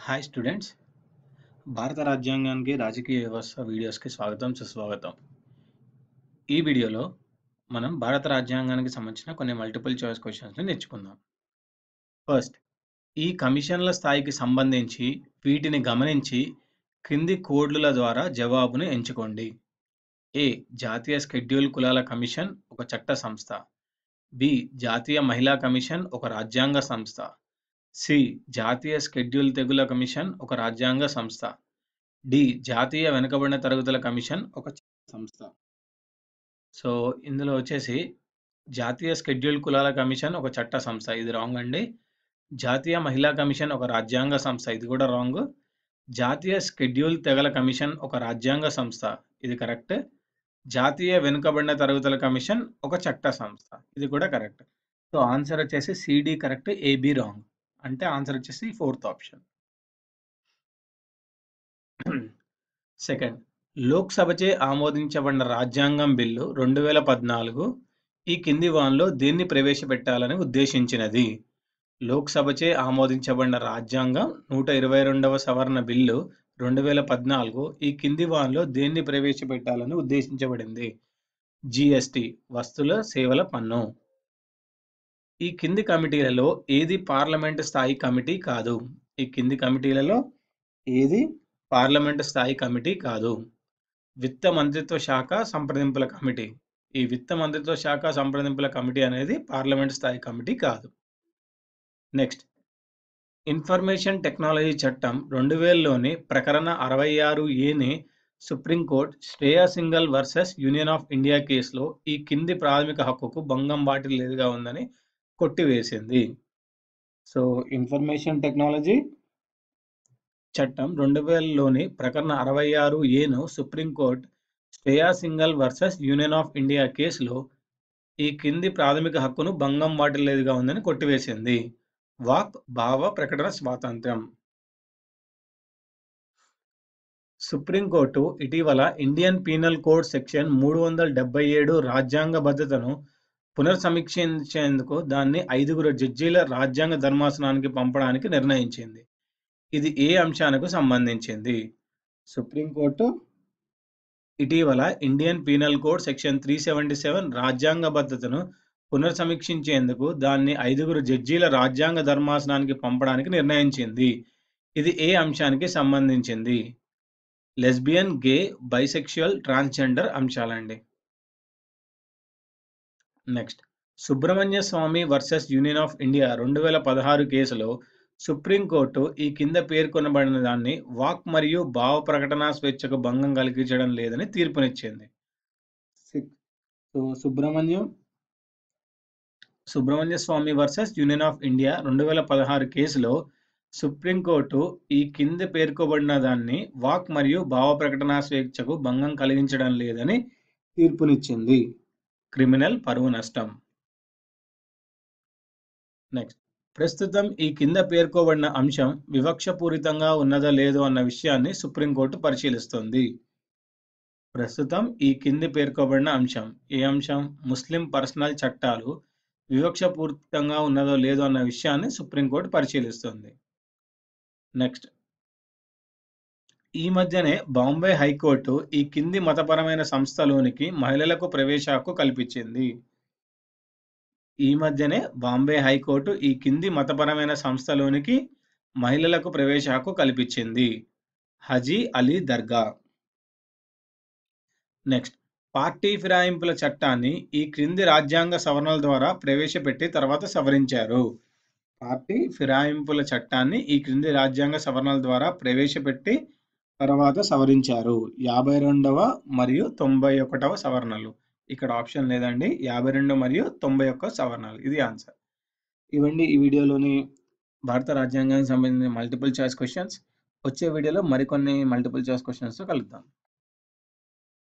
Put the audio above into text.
Hi students, భారత రాజ్యాంగానికి రాజకీయ వ్యవస్థ వీడియోస్కి స్వాగతం సుస్వాగతం. ఈ వీడియోలో మనం భారత రాజ్యాంగానికి సంబంధించిన కొన్ని మల్టిపుల్ చాయిస్ క్వశ్చన్స్ని నేర్చుకుందాం. ఫస్ట్, ఈ కమిషన్ల స్థాయికి సంబంధించి వీటిని గమనించి క్రింది కోడ్ల ద్వారా జవాబును ఎంచుకోండి. ఏ. జాతీయ షెడ్యూల్ కులాల కమిషన్ ఒక చట్ట సంస్థ. బి. జాతీయ మహిళా కమిషన్ ఒక రాజ్యాంగ సంస్థ. సి. జాతీయ షెడ్యూల్ తెగల కమిషన్ ఒక రాజ్యాంగ సంస్థ. డి. జాతీయ వెనుకబడిన తరగతుల కమిషన్ ఒక సంస్థ. సో ఇందులో వచ్చేసి జాతీయ షెడ్యూల్ కులాల కమిషన్ ఒక చట్ట సంస్థ, ఇది రాంగ్ అండి. జాతీయ మహిళా కమిషన్ ఒక రాజ్యాంగ సంస్థ, ఇది కూడా రాంగ్. జాతీయ షెడ్యూల్ తెగల కమిషన్ ఒక రాజ్యాంగ సంస్థ, ఇది కరెక్ట్. జాతీయ వెనుకబడిన తరగతుల కమిషన్ ఒక చట్ట సంస్థ, ఇది కూడా కరెక్ట్. సో ఆన్సర్ వచ్చేసి సిడి కరెక్ట్, ఏబి రాంగ్. అంటే ఆన్సర్ వచ్చేసి ఫోర్త్ ఆప్షన్. సెకండ్, లోక్సభచే ఆమోదించబడిన రాజ్యాంగం బిల్లు 2014 ఈ కింది వాన్లో దేన్ని ప్రవేశపెట్టాలని ఉద్దేశించినది? లోక్సభచే ఆమోదించబడిన రాజ్యాంగం 122వ సవరణ బిల్లు 2014 ఈ కింది వాన్లో దేన్ని ప్రవేశపెట్టాలని ఉద్దేశించబడింది? జిఎస్టి, వస్తువుల సేవల పన్ను. ఈ కింది కమిటీలలో ఏది పార్లమెంటు స్థాయి కమిటీ కాదు? ఈ కింది కమిటీలలో ఏది పార్లమెంటు స్థాయి కమిటీ కాదు? విత్త మంత్రిత్వ శాఖ సంప్రదింపుల కమిటీ. ఈ విత్త మంత్రిత్వ శాఖ సంప్రదింపుల కమిటీ అనేది పార్లమెంటు స్థాయి కమిటీ కాదు. నెక్స్ట్, ఇన్ఫర్మేషన్ టెక్నాలజీ చట్టం 2000లోని ప్రకరణ 66(a)ని Supreme Court Shreya Singhal versus union of India కేసులో ఈ కింది ప్రాథమిక హక్కుకు భంగం వాటిల్లేదుగా ఉందని కొట్టివేసింది. సో ఇన్ఫర్మేషన్ టెక్నాలజీ చట్టం 2000లోని ప్రకరణ 66(a)ను Supreme Court Shreya Singhal versus union of India కేసులో ఈ కింది ప్రాథమిక హక్కును భంగం వాటిల్లేదుగా ఉందని కొట్టివేసింది. వాక్, భావ, ప్రకటన స్వాతంత్ర్యం. సుప్రీంకోర్టు ఇటీవల ఇండియన్ పీనల్ కోడ్ సెక్షన్ 377 రాజ్యాంగబద్ధతను పునర్సమీక్షించేందుకు దాన్ని 5 జడ్జీల రాజ్యాంగ ధర్మాసనానికి పంపడానికి నిర్ణయించింది. ఇది ఏ అంశానికి సంబంధించింది? సుప్రీంకోర్టు ఇటీవల ఇండియన్ పీనల్ కోడ్ సెక్షన్ 377 రాజ్యాంగబద్ధతను పునర్సమీక్షించేందుకు దాన్ని 5 జడ్జీల రాజ్యాంగ ధర్మాసనానికి పంపడానికి నిర్ణయించింది. ఇది ఏ అంశానికి సంబంధించింది? లెస్బియన్, గే, బైసెక్షువల్, ట్రాన్స్జెండర్ అంశాలండి. Next, Subrahmanya Swamy versus union of India 2016 కేసులో సుప్రీంకోర్టు ఈ కింద పేర్కొనబడిన దాన్ని వాక్ మరియు భావ ప్రకటన స్వేచ్ఛకు భంగం కలిగించడం లేదని తీర్పునిచ్చింది. Subrahmanya Swamy versus union of India 2016 కేసులో సుప్రీంకోర్టు ఈ కింద పేర్కొనబడిన దాన్ని వాక్ మరియు భావ ప్రకటన స్వేచ్ఛకు భంగం కలిగించడం లేదని తీర్పునిచ్చింది. క్రిమినల్ పరువు నష్టం. నెక్స్ట్, ప్రస్తుతం ఈ కింద పేర్కొనబడిన అంశం వివక్షపూరితంగా ఉన్నదా లేదో అన్న విషయాన్ని సుప్రీంకోర్టు పరిశీలిస్తుంది. ప్రస్తుతం ఈ కింది పేర్కొనబడిన అంశం, ఏ అంశం? ముస్లిం పర్సనల్ చట్టాలు వివక్షపూరితంగా ఉన్నదో లేదో అన్న విషయాన్ని సుప్రీంకోర్టు పరిశీలిస్తుంది. నెక్స్ట్, ఈ మధ్యనే బాంబే హైకోర్టు ఈ కింది మతపరమైన సంస్థలోనికి మహిళలకు ప్రవేశ హక్కు కల్పించింది. ఈ మధ్యనే బాంబే హైకోర్టు ఈ కింది మతపరమైన సంస్థలోనికి మహిళలకు ప్రవేశ హక్కు కల్పించింది. హజీ అలీ దర్గా. నెక్స్ట్, పార్టీ ఫిరాయింపుల చట్టాన్ని ఈ క్రింది రాజ్యాంగ సవరణల ద్వారా ప్రవేశపెట్టి తర్వాత సవరించారు. పార్టీ ఫిరాయింపుల చట్టాన్ని ఈ క్రింది రాజ్యాంగ సవరణల ద్వారా ప్రవేశపెట్టి తర్వాత సవరించారు. 52వ మరియు 91వ సవరణలు. ఇక్కడ ఆప్షన్ లేదండి, 52 మరియు 91 సవరణలు, ఇది ఆన్సర్. ఇవండి ఈ వీడియోలోని భారత రాజ్యాంగానికి సంబంధించిన మల్టిపుల్ చాయిస్ క్వశ్చన్స్. వచ్చే వీడియోలో మరికొన్ని మల్టిపుల్ చాయిస్ క్వశ్చన్స్తో కలుద్దాం.